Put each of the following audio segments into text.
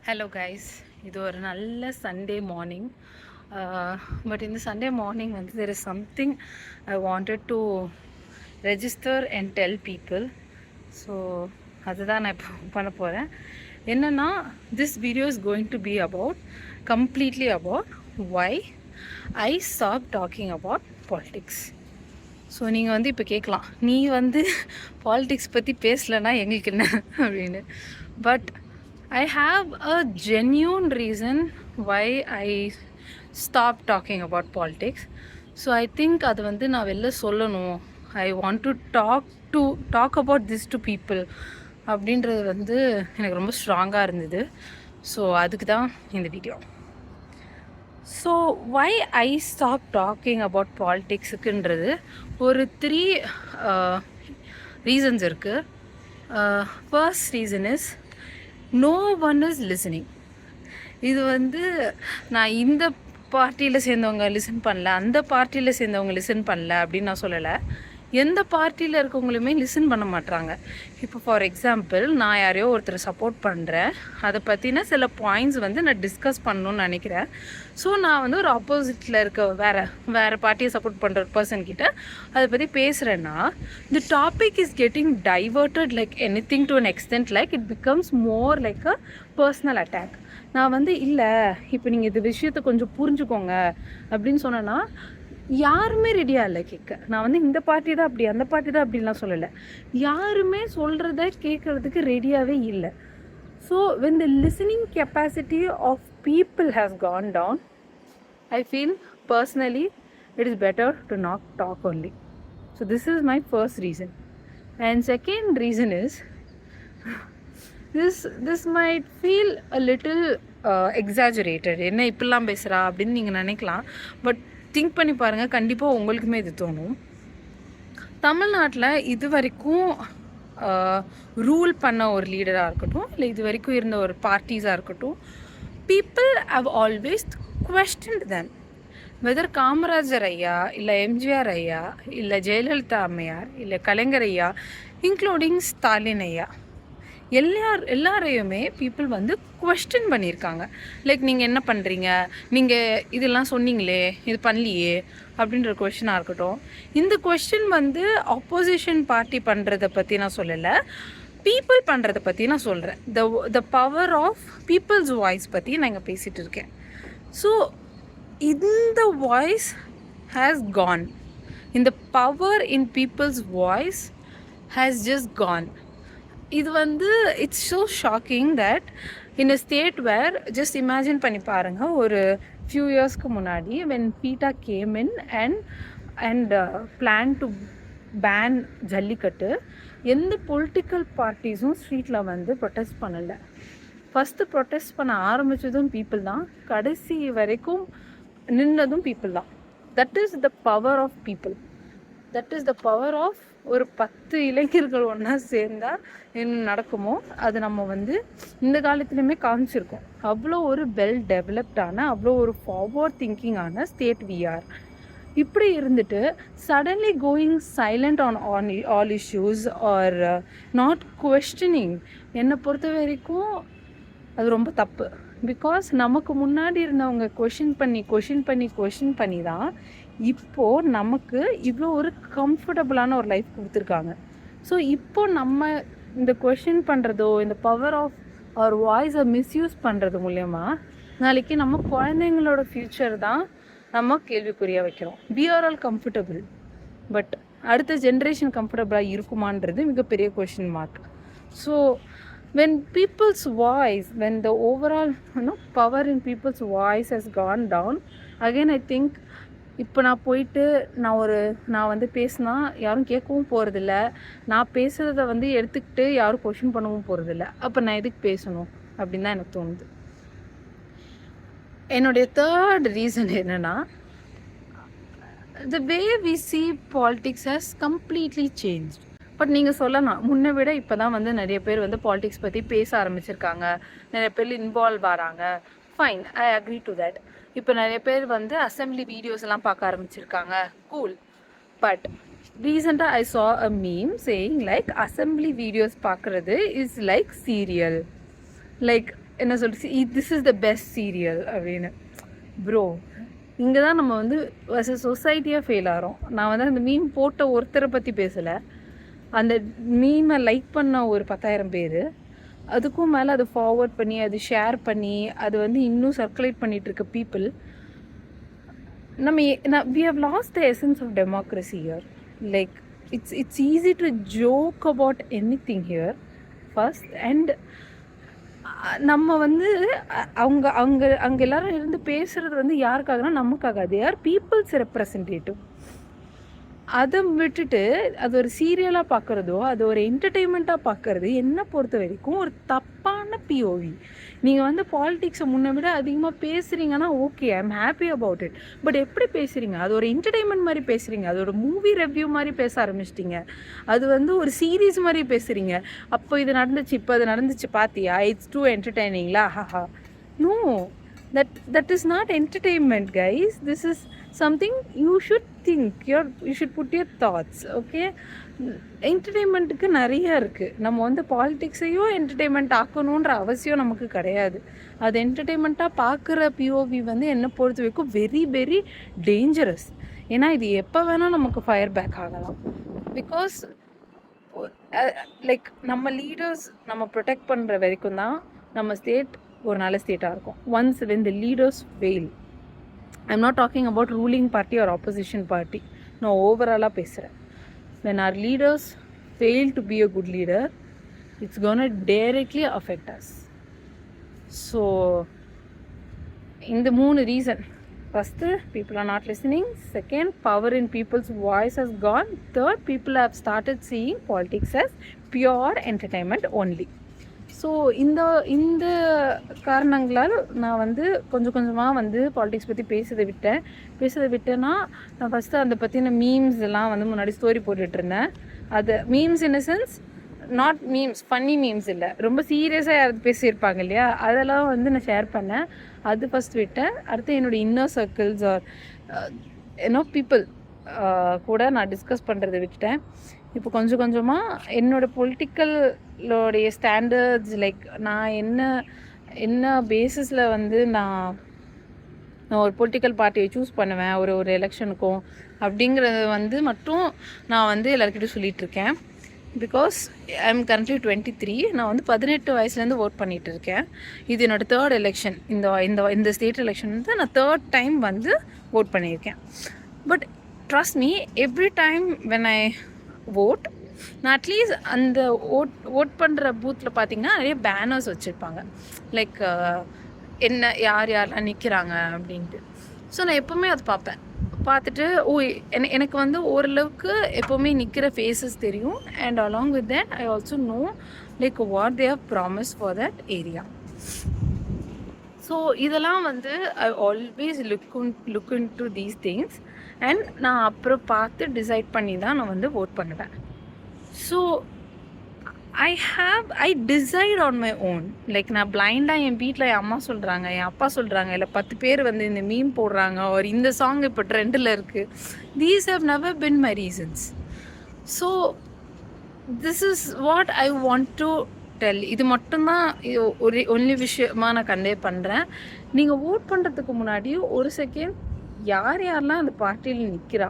Hello guys, இது ஒரு நல்ல சண்டே மார்னிங். பட் இந்த சண்டே மார்னிங் வந்து there is something I wanted to register and tell people. So அதுதான் நான் இப்போ பண்ண போகிறேன். என்னென்னா, this video is going to be completely about why I stopped talking about politics. So நீங்கள் வந்து இப்போ கேட்கலாம், நீ வந்து பாலிடிக்ஸ் பற்றி பேசலைன்னா எங்களுக்கு என்ன அப்படின்னு. But I have a genuine reason why I stopped talking about politics. So I think அது வந்து நான் வெளில சொல்லணும். I want to talk about this to people அப்படின்றது வந்து எனக்கு ரொம்ப ஸ்ட்ராங்காக இருந்தது. ஸோ அதுக்கு தான் இந்த video. So why I stopped talking about politicsக்குன்றது ஒரு 3 ரீசன்ஸ் இருக்குது. First reason is no one is listening. இது வந்து நான் இந்த பார்ட்டியில் சேர்ந்தவங்க லிசன் பண்ணல, அந்த பார்ட்டியில் சேர்ந்தவங்க லிசன் பண்ணல அப்படின்னு நான் சொல்லலை. எந்த பார்ட்டியில் இருக்கவங்களுமே லிசன் பண்ண மாட்டாங்க. இப்போ ஃபார் எக்ஸாம்பிள், நான் யாரையோ ஒருத்தர் சப்போர்ட் பண்ணுறேன், அதை பற்றின சில பாயிண்ட்ஸ் வந்து நான் டிஸ்கஸ் பண்ணணும்னு நினைக்கிறேன். ஸோ நான் வந்து ஒரு ஆப்போசிட்டில் இருக்க வேறு பார்ட்டியை சப்போர்ட் பண்ணுற ஒரு பர்சன்கிட்ட அதை பற்றி பேசுகிறேன்னா, the topic is getting diverted like anything to an extent, like it becomes more like a personal attack. நான் வந்து இல்லை, இப்போ நீங்கள் இந்த விஷயத்தை கொஞ்சம் புரிஞ்சுக்கோங்க அப்படின்னு சொன்னேன்னா யாருமே ரெடியாக இல்லை கேட்க. நான் வந்து இந்த பார்ட்டி தான் அப்படி, அந்த பார்ட்டி தான் அப்படின்லாம் சொல்லலை. யாருமே சொல்கிறத கேட்குறதுக்கு ரெடியாகவே இல்லை. So when the listening capacity of people has gone down, I feel personally it is better to not talk only. So this is my first reason. And second reason is this might feel a little exaggerated. என்ன இப்படிலாம் பேசுகிறா அப்படின்னு நீங்கள் நினைக்கலாம். But think பண்ணி பாருங்கள், கண்டிப்பாக உங்களுக்குமே இது தோணும். தமிழ்நாட்டில் இது வரைக்கும் ரூல் பண்ண ஒரு லீடராக இருக்கட்டும், இல்லை இது வரைக்கும் இருந்த ஒரு பார்ட்டிஸாக இருக்கட்டும், people have always questioned them. Whether Kamarajar ஐயா, இல்லை எம்ஜிஆர் ஐயா, இல்லை ஜெயலலிதா அம்மையார், இல்லை கலைஞர் ஐயா, இன்க்ளூடிங் ஸ்டாலின் ஐயா, எல்லாரையுமே பீப்புள் வந்து குவெஸ்டன் பண்ணியிருக்காங்க. லைக் நீங்கள் என்ன பண்ணுறீங்க, நீங்கள் இதெல்லாம் சொன்னீங்களே, இது பண்ணலையே அப்படின்ற கொஸ்டினாக இருக்கட்டும். இந்த கொஸ்டின் வந்து ஆப்போசிஷன் பார்ட்டி பண்ணுறதை பற்றி நான் சொல்லலை, பீப்புள் பண்ணுறதை பற்றி நான் சொல்கிறேன். The power of people's voice பற்றி நான் இங்கே பேசிகிட்டு இருக்கேன். ஸோ இந்த வாய்ஸ் ஹேஸ் கான். இந்த power in people's voice has just gone. இது வந்து it's so shocking that in a state where, just imagine பண்ணி பாருங்கள், ஒரு ஃபியூ இயர்ஸ்க்கு முன்னாடி when PETA came in and plan to ban Jallikattu, எந்த பொலிட்டிக்கல் பார்ட்டிஸும் ஸ்ட்ரீட்டில் வந்து ப்ரொட்டஸ்ட் பண்ணலை. ஃபஸ்ட்டு ப்ரொட்டஸ்ட் பண்ண ஆரம்பித்ததும் பீப்புள் தான், கடைசி வரைக்கும் நின்னதும் பீப்புள் தான். That is the power of people. That is the power of ஒரு 10 இளைஞர்கள் ஒன்றா சேர்ந்தால் என்ன நடக்குமோ அது நம்ம வந்து இந்த காலத்துலேயுமே காமிச்சிருக்கோம். அவ்வளோ ஒரு வெல் டெவலப்டான, அவ்வளோ ஒரு ஃபார்வர்ட் திங்கிங்கான ஸ்டேட் விஆர். இப்படி இருந்துட்டு suddenly going silent on all issues are not questioning, என்னை பொறுத்த வரைக்கும் அது ரொம்ப தப்பு. பிகாஸ் நமக்கு முன்னாடி இருந்தவங்க கொஷின் பண்ணி தான் இப்போது நமக்கு இவ்வளோ ஒரு கம்ஃபர்டபுளான ஒரு லைஃப் கொடுத்துருக்காங்க. ஸோ இப்போது நம்ம இந்த கொஷின் பண்ணுறதோ, இந்த பவர் ஆஃப் அவர் வாய்ஸை மிஸ்யூஸ் பண்ணுறது மூலயமா நாளைக்கு நம்ம குழந்தைங்களோட ஃப்யூச்சர் தான் நம்ம கேள்விக்குறியாக வைக்கிறோம். We are all comfortable, but அடுத்த ஜென்ரேஷன் கம்ஃபர்டபுளாக இருக்குமான்றது மிகப்பெரிய question mark. So when people's voice, when the overall power in people's voice has gone down, again I think இப்போ நான் போயிட்டு நான் வந்து பேசினா யாரும் கேட்கவும் போகிறதில்ல, நான் பேசுகிறத வந்து எடுத்துக்கிட்டு யாரும் கொஷின் பண்ணவும் போகிறதில்ல. அப்போ நான் எதுக்கு பேசணும் அப்படின்னு தான் எனக்கு தோணுது. என்னுடைய தேர்ட் ரீசன் என்னென்னா, the way we see politics has completely changed. But நீங்கள் சொல்லலாம், முன்னை விட இப்போ தான் வந்து நிறைய பேர் வந்து பாலிடிக்ஸ் பற்றி பேச ஆரம்பிச்சிருக்காங்க, நிறைய பேர் இன்வால்வ் ஆகிறாங்க. Fine, I agree to that. இப்போ நிறைய பேர் வந்து அசம்பிளி வீடியோஸ் எல்லாம் பார்க்க ஆரம்பிச்சிருக்காங்க, கூல். பட் ரீசெண்டாக ஐ saw a meme saying like assembly videos பார்க்குறது இஸ் லைக் சீரியல். லைக் என்ன சொல்லிச்சு, this is the best serial அப்படின்னு. ப்ரோ, இங்கே தான் நம்ம வந்து சொசைட்டியாக ஃபெயில் ஆகிறோம். நான் வந்து அந்த மீம் போட்ட ஒருத்தரை பற்றி பேசலை, அந்த மீமை லைக் பண்ண ஒரு 10,000 பேர், அதுக்கும் மேலே அதை ஃபார்வர்ட் பண்ணி அது ஷேர் பண்ணி அது வந்து இன்னும் சர்க்குலேட் பண்ணிகிட்டு இருக்க people. we have lost the essence of democracy here. Like it's easy to joke about anything here first, and நம்ம வந்து அவங்க அவங்க அங்கே எல்லாரும் இருந்து பேசுகிறது வந்து யாருக்காகனா நமக்காக. they are people's representative. அதை விட்டுட்டு அது ஒரு சீரியலாக பார்க்குறதோ அது ஒரு என்டர்டெயின்மெண்ட்டாக பார்க்குறது என்னை பொறுத்த வரைக்கும் ஒரு தப்பான பிஓவி. நீங்கள் வந்து பாலிடிக்ஸை முன்ன விட அதிகமாக பேசுகிறீங்கன்னா okay, I am happy about it. But எப்படி பேசுகிறீங்க? அது ஒரு என்டர்டெயின்மெண்ட் மாதிரி பேசுகிறீங்க, அது ஒரு மூவி ரிவ்யூ மாதிரி பேச ஆரம்பிச்சிட்டிங்க, அது வந்து ஒரு சீரீஸ் மாதிரி பேசுகிறீங்க. அப்போ இது நடந்துச்சு, இப்போ அது நடந்துச்சு பார்த்தியா, இட்ஸ் டூ என்டர்டெய்னிங்களா, ஹஹா. No, that is not entertainment, guys. This is something you should think, you should put your thoughts, okay? என்டர்டெயின்மெண்ட்டுக்கு நிறைய இருக்குது. நம்ம வந்து பாலிடிக்ஸையும் என்டர்டெயின்மெண்ட் ஆக்கணுன்ற அவசியம் நமக்கு கிடையாது. அது என்டர்டெயின்மெண்ட்டாக பார்க்குற பிஓவி வந்து என்னை பொறுத்த வரைக்கும் வெரி வெரி டேஞ்சரஸ். ஏன்னா இது எப்போ வேணால் நமக்கு ஃபயர் பேக் ஆகலாம். பிகாஸ் லைக் நம்ம லீடர்ஸ் நம்ம ப்ரொடெக்ட் பண்ணுற வரைக்கும் தான் நம்ம ஸ்டேட் ஒரு நல்ல ஸ்டேட்டாக இருக்கும். Once when the leaders fail, I'm not talking about ruling party or opposition party, நான் ஓவராலாக பேசுகிறேன். when our leaders fail to be a good leader, it's gonna directly affect us. So இந்த 3 reason. First, people are not listening. Second, power in people's voice has gone. Third, people have started seeing politics as pure entertainment only. So இந்த காரணங்களால் நான் வந்து கொஞ்சம் கொஞ்சமாக வந்து politics பற்றி பேசுறதை விட்டேன்னா, நான் ஃபஸ்ட்டு அதை பற்றின மீம்ஸ் எல்லாம் வந்து முன்னாடி ஸ்டோரி போட்டுட்ருந்தேன். அது memes in a sense, not memes, funny memes இல்லை, ரொம்ப சீரியஸாக யாராவது பேசியிருப்பாங்க இல்லையா, அதெல்லாம் வந்து நான் ஷேர் பண்ணேன். அது ஃபஸ்ட் விட்டேன். அடுத்து என்னோடய இன்னர் சர்க்கிள்ஸ் ஆர் பீப்புள் கூட நான் டிஸ்கஸ் பண்ணுறதை விட்டுட்டேன். இப்போ கொஞ்சம் கொஞ்சமாக என்னோடய பொலிட்டிக்கலோடைய ஸ்டாண்டர்ட்ஸ், லைக் நான் என்ன பேசிஸில் வந்து நான் ஒரு பொலிட்டிக்கல் பார்ட்டியை சூஸ் பண்ணுவேன் ஒரு எலெக்ஷனுக்கும் அப்படிங்கிறது வந்து மட்டும் நான் வந்து எல்லாருக்கிட்டையும் சொல்லிகிட்ருக்கேன். Because I am currently 23. நான் வந்து 18 வயசுலேருந்து ஓட் பண்ணிகிட்டு இருக்கேன். இது என்னோடய 3rd எலெக்ஷன். இந்த ஸ்டேட் எலெக்ஷன் வந்து நான் 3rd டைம் வந்து ஓட் பண்ணியிருக்கேன். But trust me, every time when I vote, நான் அட்லீஸ்ட் அந்த ஓட் பண்ணுற பூத்தில் பார்த்தீங்கன்னா நிறைய பேனர்ஸ் வச்சுருப்பாங்க, லைக் என்ன யாரெல்லாம் நிற்கிறாங்க அப்படின்ட்டு. ஸோ நான் எப்போவுமே அது பார்த்துட்டு எனக்கு வந்து ஓரளவுக்கு எப்போவுமே நிற்கிற ஃபேஸஸ் தெரியும். And along with that I also know like what they have promise for that area. So இதெல்லாம் வந்து I always look into these things. And நான் அப்புறம் பார்த்து டிசைட் பண்ணி தான் நான் வந்து ஓட் பண்ணுவேன். So I decide on my own. Like நான் பிளைண்டாக என் வீட்டில் என் அம்மா சொல்கிறாங்க, என் அப்பா சொல்கிறாங்க, இல்லை 10 பேர் வந்து இந்த மீம் போடுறாங்க, ஒரு இந்த சாங் இப்போ ட்ரெண்டில் இருக்குது, these have never been my reasons. So this is what I want to tell. இது மட்டும்தான் ஒன்லி விஷயமாக நான் கன்வே பண்ணுறேன். நீங்கள் ஓட் பண்ணுறதுக்கு முன்னாடி ஒரு செகண்ட் யாரெல்லாம் அந்த பார்ட்டியில் நிற்கிறா,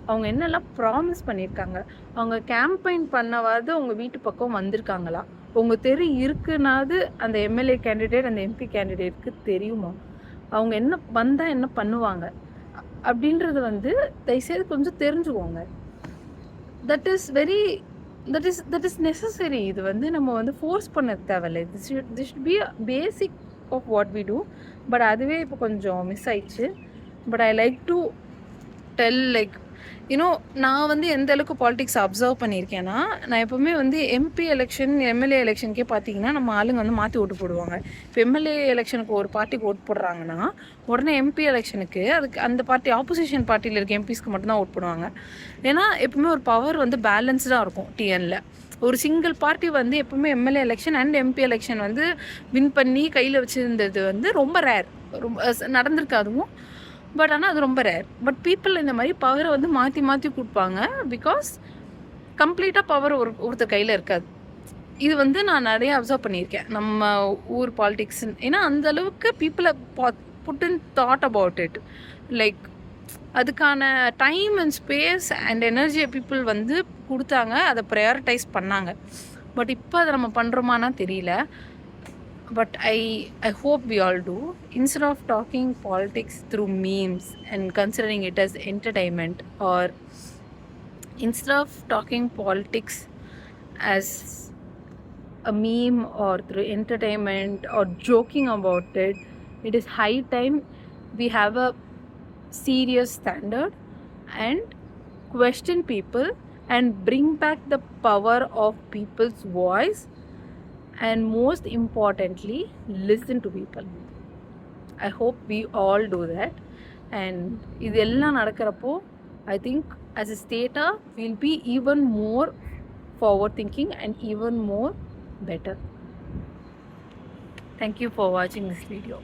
அவங்க என்னெல்லாம் ப்ராமிஸ் பண்ணியிருக்காங்க, அவங்க கேம்பெயின் பண்ணவாது உங்கள் வீட்டு பக்கம் வந்திருக்காங்களா, உங்கள் தெரு இருக்குன்னாது அந்த எம்எல்ஏ கேண்டிடேட் அந்த எம்பி கேண்டிடேட்க்கு தெரியுமா, அவங்க என்ன வந்தால் என்ன பண்ணுவாங்க அப்படின்றது வந்து தயவுசெய்து கொஞ்சம் தெரிஞ்சுக்கோங்க. That is necessary. இது வந்து நம்ம வந்து ஃபோர்ஸ் பண்ண தேவையில்லை. This should be a basic of what we do. But அதுவே இப்போ கொஞ்சம் மிஸ் ஆயிடுச்சு. But I like to tell, like நான் வந்து எந்த அளவுக்கு பாலிடிக்ஸ் அப்சர்வ் பண்ணியிருக்கேன்னா, நான் எப்போவுமே வந்து எம்பி எலெக்ஷன் எம்எல்ஏ எலெக்ஷனுக்கே பார்த்தீங்கன்னா நம்ம ஆளுங்க வந்து மாற்றி ஓட்டு போடுவாங்க. இப்போ எம்எல்ஏ எலெக்ஷனுக்கு ஒரு பார்ட்டிக்கு ஓட் போடுறாங்கன்னா உடனே எம்பி எலெக்ஷனுக்கு அதுக்கு அந்த பார்ட்டி ஆப்போசிஷன் பார்ட்டியில் இருக்க எம்பிஸ்க்கு மட்டும்தான் ஓட் போடுவாங்க. ஏன்னா எப்பவுமே ஒரு பவர் வந்து பேலன்ஸ்டாக இருக்கும் டிஎனில். ஒரு சிங்கிள் பார்ட்டி வந்து எப்பவுமே MLA election and MP election வந்து வின் பண்ணி கையில் வச்சுருந்தது வந்து ரொம்ப ரேர், ரொம்ப நடந்திருக்காதுவும். பட் ஆனால் அது ரொம்ப ரேர். பட் பீப்புள் இந்த மாதிரி பவரை வந்து மாற்றி கொடுப்பாங்க. பிகாஸ் கம்ப்ளீட்டாக பவர் ஒருத்தர் கையில் இருக்காது. இது வந்து நான் நிறைய அப்சர்வ் பண்ணியிருக்கேன் நம்ம ஊர் பாலிடிக்ஸ். ஏன்னா அந்த அளவுக்கு பீப்புளை put in thought about it. Like அதுக்கான டைம் அண்ட் ஸ்பேஸ் அண்ட் எனர்ஜியை பீப்புள் வந்து கொடுத்தாங்க, அதை ப்ரையாரிட்டைஸ் பண்ணாங்க. பட் இப்போ அதை நம்ம பண்ணுறோமானா தெரியல. But I hope we all do. Instead of talking politics through memes and considering it as entertainment, or instead of talking politics as a meme or through entertainment or joking about it, it is high time we have a serious standard and question people and bring back the power of people's voice, and most importantly listen to people. I hope we all do that. And இதெல்லாம் நடக்கிறப்போ I think as a state we'll be even more forward thinking and even more better. Thank you for watching this video.